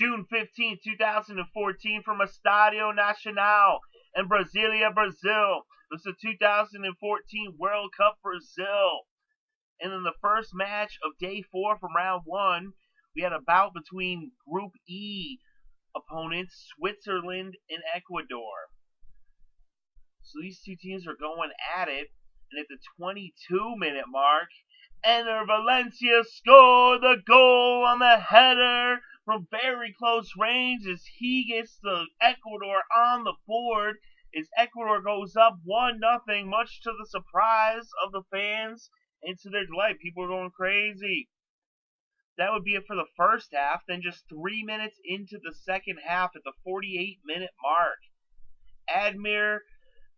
June 15, 2014, from Estadio Nacional in Brasilia, Brazil. It was the 2014 World Cup Brazil. And in the first match of day 4 from round 1, we had a bout between Group E opponents, Switzerland and Ecuador. So these two teams are going at it, and at the 22-minute mark, Ener Valencia scored the goal on the header from very close range as he gets the Ecuador on the board as Ecuador goes up 1-0, much to the surprise of the fans and to their delight. People are going crazy. That would be it for the first half. Then just 3 minutes into the second half at the 48-minute mark, Admir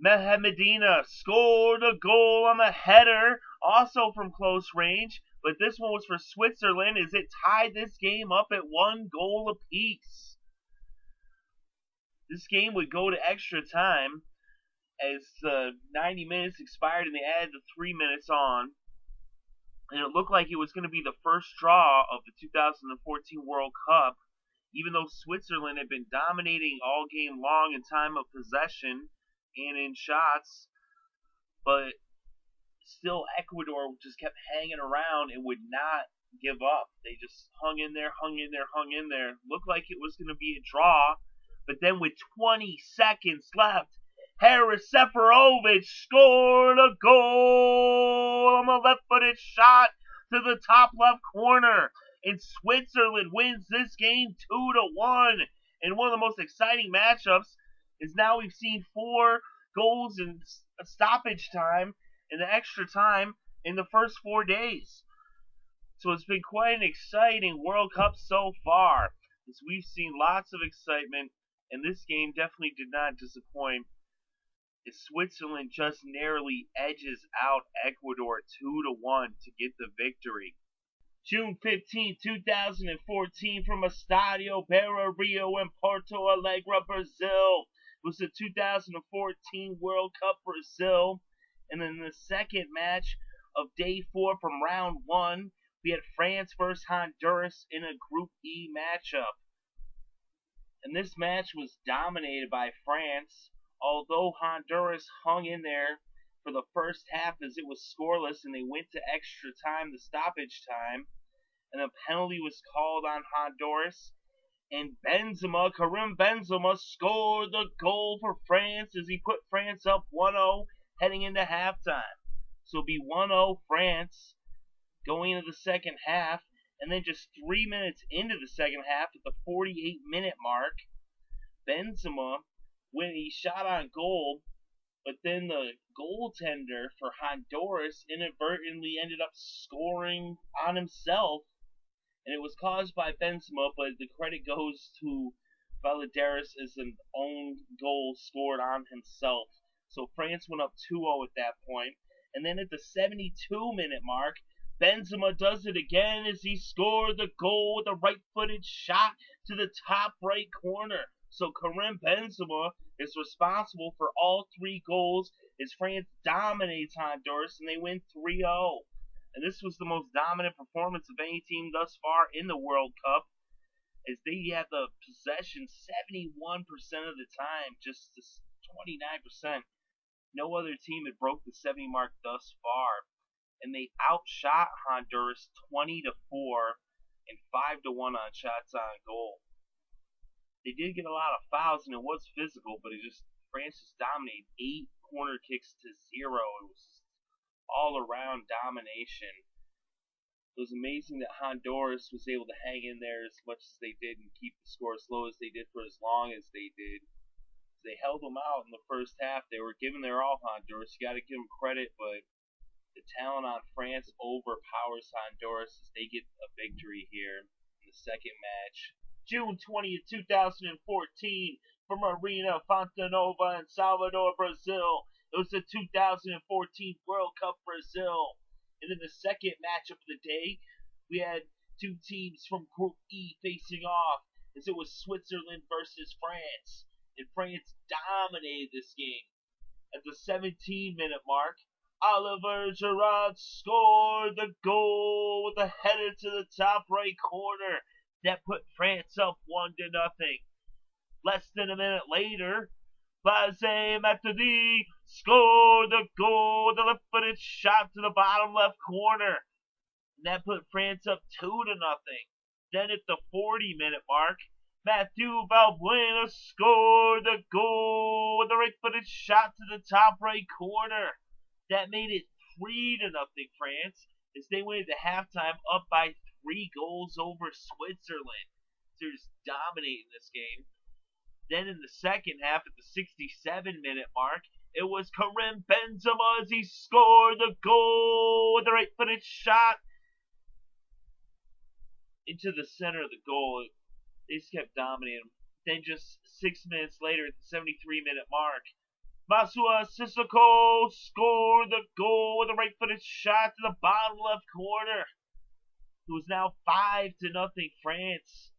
Mehmedina scored a goal on the header, also from close range, but this one was for Switzerland as it tied this game up at 1 goal apiece. This game would go to extra time as 90 minutes expired and they added the 3 minutes on. And it looked like it was going to be the first draw of the 2014 World Cup, even though Switzerland had been dominating all game long in time of possession and in shots, but still Ecuador just kept hanging around and would not give up. They just hung in there. Looked like it was going to be a draw, but then with 20 seconds left, Haris Seferovic scored a goal on the left-footed shot to the top left corner, and Switzerland wins this game 2-1. And one of the most exciting matchups is now we've seen 4 goals in stoppage time and the extra time in the first 4 days. So it's been quite an exciting World Cup so far, as we've seen lots of excitement, and this game definitely did not disappoint, as Switzerland just narrowly edges out Ecuador 2-1 to get the victory. June 15, 2014, from Estadio Beira Rio in Porto Alegre, Brazil. It was the 2014 World Cup Brazil. And in the second match of day 4 from round 1, we had France versus Honduras in a Group E matchup. And this match was dominated by France, although Honduras hung in there for the first half as it was scoreless and they went to extra time, the stoppage time, and a penalty was called on Honduras, and Karim Benzema scored the goal for France as he put France up 1-0 heading into halftime. So it'll be 1-0 France going into the second half, and then just 3 minutes into the second half at the 48-minute mark, Benzema, when he shot on goal, but then the goaltender for Honduras inadvertently ended up scoring on himself, and it was caused by Benzema, but the credit goes to Valadares as an own goal scored on himself. So France went up 2-0 at that point, and then at the 72-minute mark, Benzema does it again as he scored the goal with a right-footed shot to the top right corner. So Karim Benzema is responsible for all 3 goals as France dominates Honduras and they win 3-0. And this was the most dominant performance of any team thus far in the World Cup, as they had the possession 71% of the time, just 29%. No other team had broke the 70 mark thus far. And they outshot Honduras 20-4 and 5-1 on shots on goal. They did get a lot of fouls and it was physical, but France just dominated 8 corner kicks to 0. It was all around domination. It was amazing that Honduras was able to hang in there as much as they did and keep the score as low as they did for as long as they did. They held them out in the first half. They were giving their all, Honduras. You got to give them credit, but the talent on France overpowers Honduras as they get a victory here in the second match. June 20th, 2014, from Arena Fontenova in Salvador, Brazil. It was the 2014 World Cup Brazil. And in the second matchup of the day, we had 2 teams from Group E facing off, as it was Switzerland versus France. And France dominated this game. At the 17-minute mark, Oliver Giroud scored the goal with a header to the top right corner. That put France up 1-0. Less than a minute later, Blaise Matuidi scored the goal, the left-footed shot to the bottom left corner. And that put France up 2-0. Then at the 40-minute mark, Mathieu Valbuena scored the goal with a right-footed shot to the top right corner. That made it 3-0 France, as they went into halftime up by 3 goals over Switzerland. So they're just dominating this game. Then in the second half, at the 67-minute mark, it was Karim Benzema as he scored the goal with a right-footed shot into the center of the goal. They just kept dominating. Then just 6 minutes later, at the 73-minute mark, Masua Sissoko scored the goal with a right-footed shot to the bottom left corner. It was now 5-0 France.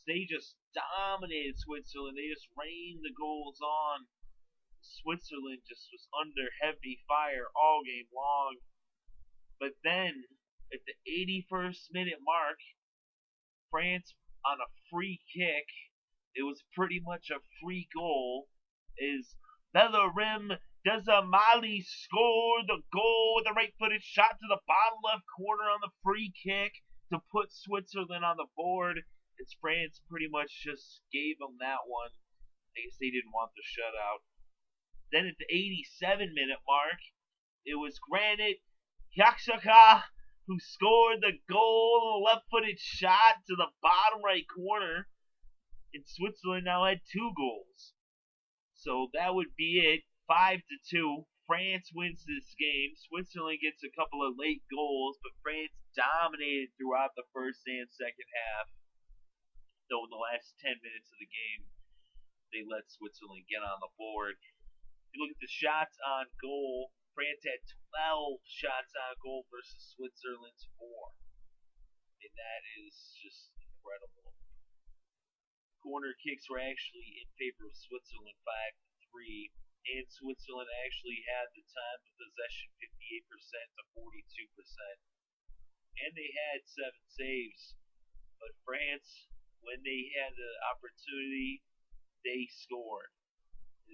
They just dominated Switzerland. They just rained the goals on. Switzerland just was under heavy fire all game long. But then, at the 81st minute mark, France on a free kick, it was pretty much a free goal, is Bellerim Desamali scored the goal with a right-footed shot to the bottom left corner on the free kick to put Switzerland on the board. As France pretty much just gave them that one. I guess they didn't want the shutout. Then at the 87-minute mark, it was Granit Xhaka who scored the goal, a left-footed shot to the bottom right corner. And Switzerland now had 2 goals. So that would be it. 5-2. France wins this game. Switzerland gets a couple of late goals, but France dominated throughout the first and second half. Though in the last 10 minutes of the game, they let Switzerland get on the board. If you look at the shots on goal, France had 12 shots on goal versus Switzerland's 4. And that is just incredible. Corner kicks were actually in favor of Switzerland 5-3. And Switzerland actually had the time of possession 58% to 42%. And they had 7 saves. But France, when they had the opportunity, they scored.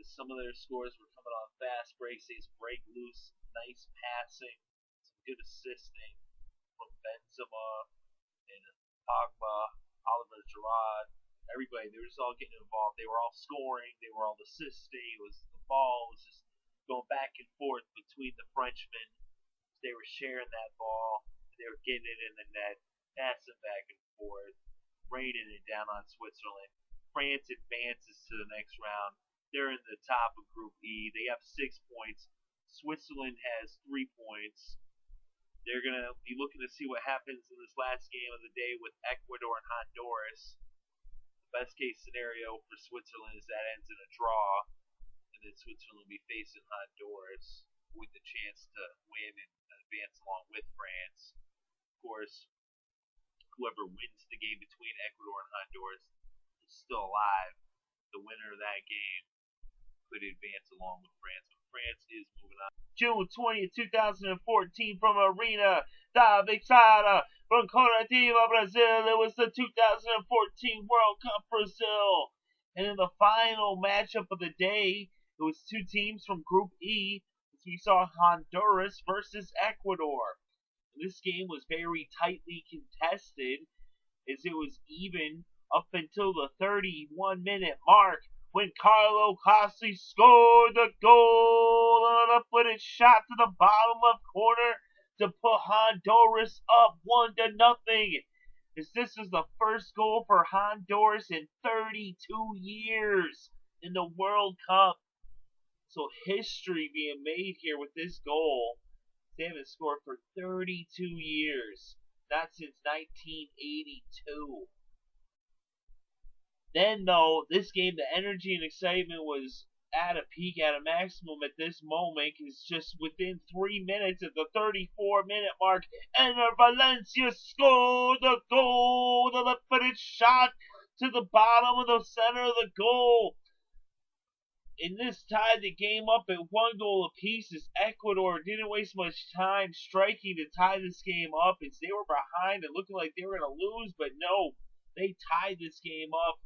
Some of their scores were coming on fast breaks. They just break loose, nice passing, some good assisting from Benzema and Pogba, Oliver Giroud, everybody. They were just all getting involved. They were all scoring. They were all assisting. The ball was just going back and forth between the Frenchmen. They were sharing that ball. They were getting it in the net, passing back and forth, raining it down on Switzerland. France advances to the next round. They're in the top of Group E. They have 6 points. Switzerland has 3 points. They're going to be looking to see what happens in this last game of the day with Ecuador and Honduras. The best case scenario for Switzerland is that ends in a draw, and then Switzerland will be facing Honduras with the chance to win and advance along with France. Of course, whoever wins the game between Ecuador and Honduras is still alive. The winner of that game could advance along with France, but France is moving on. June 20th, 2014, from Arena da Vitória, from Curitiba, Brazil. It was the 2014 World Cup Brazil. And in the final matchup of the day, it was 2 teams from Group E. As we saw Honduras versus Ecuador. And this game was very tightly contested, as it was even up until the 31-minute mark, when Carlo Costi scored the goal on a footed shot to the bottom left corner to put Honduras up 1-0. As this is the first goal for Honduras in 32 years in the World Cup. So history being made here with this goal. They haven't scored for 32 years. Not since 1982. Then, though, this game, the energy and excitement was at a peak, at a maximum at this moment, because just within 3 minutes at the 34-minute mark, Enner Valencia scored the goal with a left-footed shot to the bottom of the center of the goal. And this tied the game up at 1 goal apiece, as Ecuador didn't waste much time striking to tie this game up, as they were behind and looking like they were going to lose, but no. they tied this game up,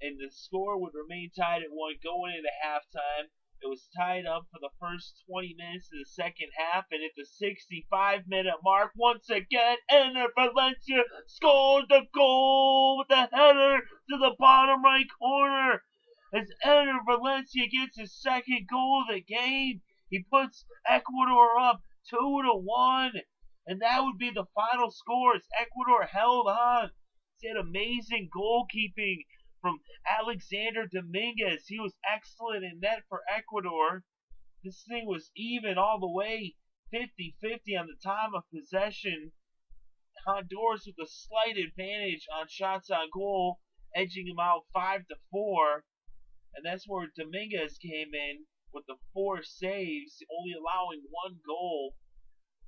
and the score would remain tied at 1 going into halftime. It was tied up for the first 20 minutes of the second half, and at the 65-minute mark, once again, Enner Valencia scored the goal with a header to the bottom right corner. As Enner Valencia gets his second goal of the game, he puts Ecuador up 2-1, and that would be the final score as Ecuador held on. He had amazing goalkeeping from Alexander Dominguez. He was excellent in net for Ecuador. This thing was even all the way, 50-50 on the time of possession. Honduras with a slight advantage on shots on goal, edging him out 5-4. And that's where Dominguez came in with the 4 saves, only allowing 1 goal.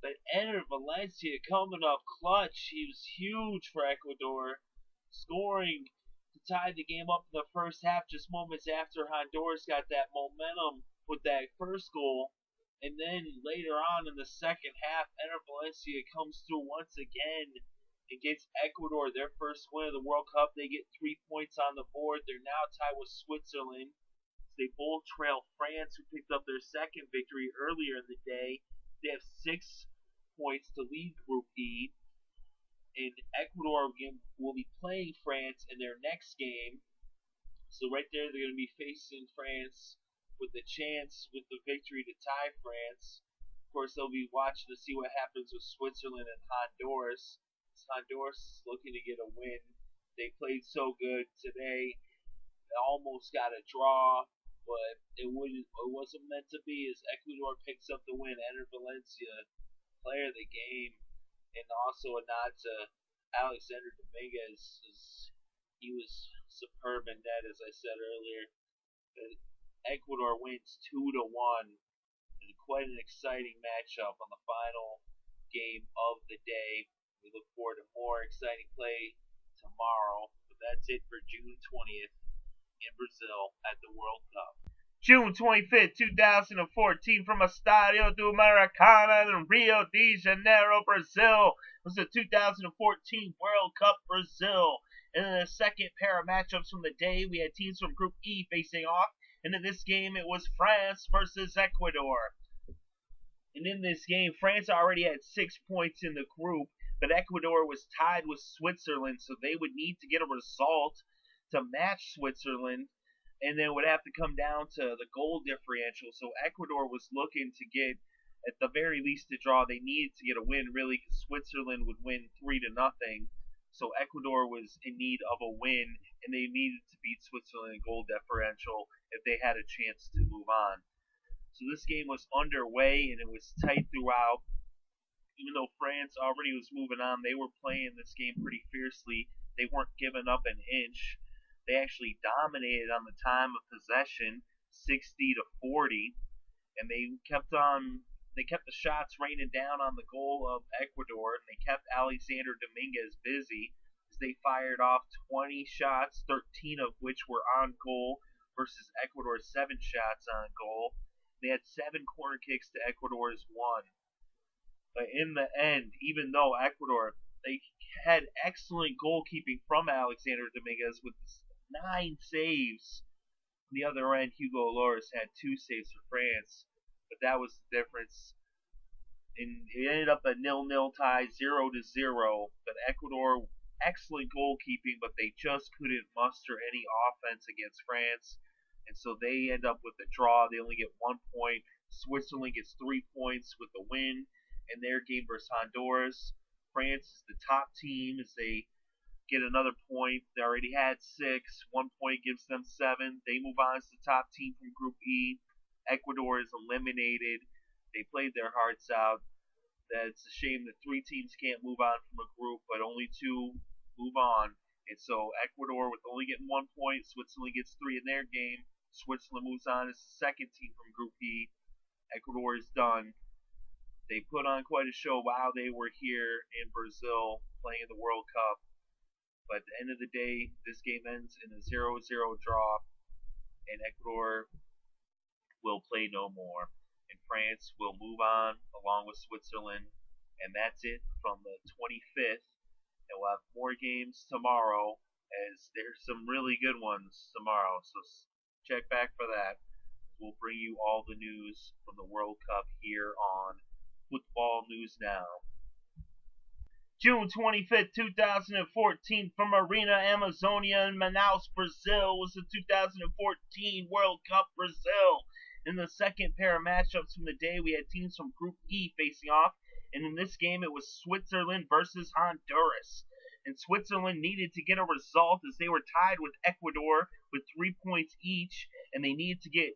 But Enner Valencia coming up clutch. He was huge for Ecuador, scoring to tie the game up in the first half just moments after Honduras got that momentum with that first goal. And then later on in the second half, Enner Valencia comes through once again and gets Ecuador their first win of the World Cup. They get 3 points on the board. They're now tied with Switzerland. They both trail France, who picked up their second victory earlier in the day. They have 6 points to lead Group E. And Ecuador will be playing France in their next game. So right there, they're going to be facing France with the chance, with the victory, to tie France. Of course, they'll be watching to see what happens with Switzerland and Honduras. Honduras is looking to get a win. They played so good today. They almost got a draw, but it wasn't meant to be as Ecuador picks up the win. Enner Valencia, player of the game. And also a nod to Alexander Dominguez. He was superb in net, as I said earlier. Ecuador wins 2-1. And quite an exciting matchup on the final game of the day. We look forward to more exciting play tomorrow. But that's it for June 20th in Brazil at the World Cup. June 25th, 2014, from Estadio do Maracana in Rio de Janeiro, Brazil, was the 2014 World Cup Brazil. And in the second pair of matchups from the day, we had teams from Group E facing off. And in this game, it was France versus Ecuador. And in this game, France already had 6 points in the group, but Ecuador was tied with Switzerland, so they would need to get a result to match Switzerland. And then it would have to come down to the goal differential. So Ecuador was looking to get, at the very least, a draw. They needed to get a win, really, because Switzerland would win 3-0. So Ecuador was in need of a win, and they needed to beat Switzerland in goal differential if they had a chance to move on. So this game was underway, and it was tight throughout. Even though France already was moving on, they were playing this game pretty fiercely. They weren't giving up an inch. They actually dominated on the time of possession, 60-40, and they kept the shots raining down on the goal of Ecuador, and they kept Alexander Dominguez busy as they fired off 20 shots, 13 of which were on goal versus Ecuador's 7 shots on goal. They had 7 corner kicks to Ecuador's 1. But in the end, even though Ecuador, they had excellent goalkeeping from Alexander Dominguez with 9 saves. On the other end, Hugo Lloris had 2 saves for France, but that was the difference. And it ended up a 0-0 tie, 0-0. But Ecuador, excellent goalkeeping, but they just couldn't muster any offense against France, and so they end up with a draw. They only get 1 point. Switzerland gets 3 points with the win in their game versus Honduras. France is the top team as they get another point. They already had 6. 1 point gives them 7. They move on as the top team from Group E. Ecuador is eliminated. They played their hearts out. That's a shame that 3 teams can't move on from a group, but only 2 move on. And so Ecuador, with only getting 1 point, Switzerland gets 3 in their game. Switzerland moves on as the second team from Group E. Ecuador is done. They put on quite a show while they were here in Brazil playing in the World Cup. But at the end of the day, this game ends in a 0-0 draw, and Ecuador will play no more. And France will move on along with Switzerland. And that's it from the 25th And we'll have more games tomorrow, as there's some really good ones tomorrow. So check back for that. We'll bring you all the news from the World Cup here on Football News Now. June 25th, 2014, from Arena Amazonia in Manaus, Brazil, was the 2014 World Cup Brazil. In the second pair of matchups from the day, we had teams from Group E facing off, and in this game it was Switzerland versus Honduras. And Switzerland needed to get a result as they were tied with Ecuador with 3 points each, and they needed to get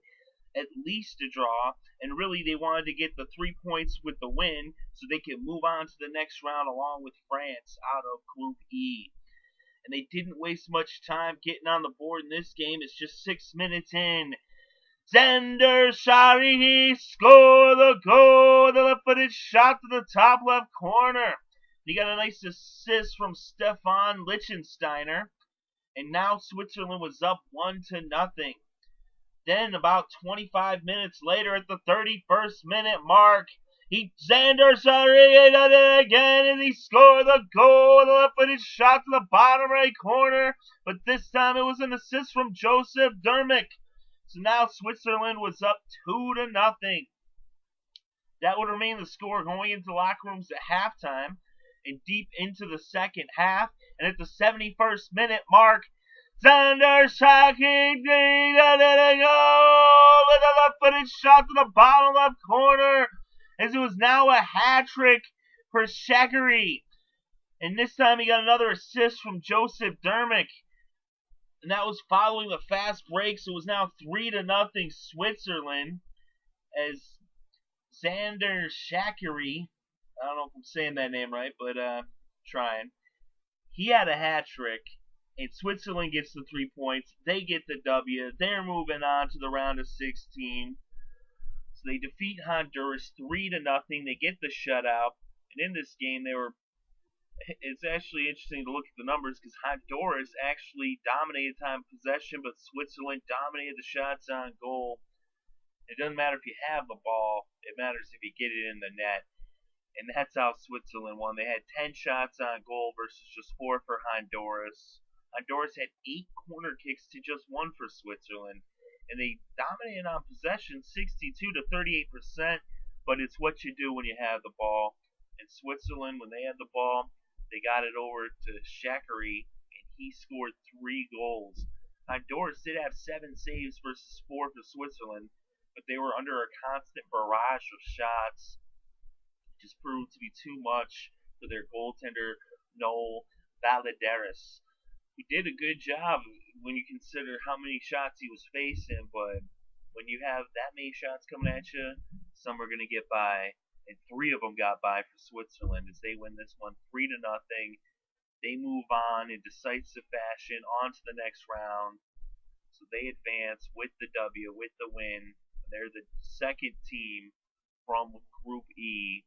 at least a draw, and really they wanted to get the 3 points with the win so they could move on to the next round along with France out of Group E. And they didn't waste much time getting on the board in this game. It's just 6 minutes in. Xander Sharihi scored the goal, the left-footed shot to the top left corner. He got a nice assist from Stefan Lichtensteiner, and now Switzerland was up 1-0. Then, about 25 minutes later, at the 31st minute mark, Xander Sharihi did it again, and he scored the goal. The left-footed shot to the bottom right corner, but this time it was an assist from Joseph Dermick. So now Switzerland was up 2-0. That would remain the score going into locker rooms at halftime and deep into the second half. And at the 71st minute mark, Xander Sharihi did it goal with a left-footed shot to the bottom left corner, as it was now a hat-trick for Shaqiri. And this time he got another assist from Joseph Dermick. And that was following the fast break, so it was now 3-0 Switzerland, as Xander Shaqiri, I don't know if I'm saying that name right, but trying. He had a hat-trick, and Switzerland gets the 3 points. They get the W. They're moving on to the round of 16. So they defeat Honduras 3-0. They get the shutout. And in this game, it's actually interesting to look at the numbers because Honduras actually dominated time possession, but Switzerland dominated the shots on goal. It doesn't matter if you have the ball. It matters if you get it in the net. And that's how Switzerland won. They had 10 shots on goal versus just 4 for Honduras. Honduras had 8 corner kicks to just 1 for Switzerland. And they dominated on possession 62-38%, but it's what you do when you have the ball. And Switzerland, when they had the ball, they got it over to Shaqiri, and he scored 3 goals. Honduras did have 7 saves versus 4 for Switzerland, but they were under a constant barrage of shots. It just proved to be too much for their goaltender, Noel Valadares. He did a good job when you consider how many shots he was facing, but when you have that many shots coming at you, some are going to get by. And 3 of them got by for Switzerland as they win this one 3-0. They move on in decisive fashion on to the next round. So they advance with the W, with the win. They're the second team from Group E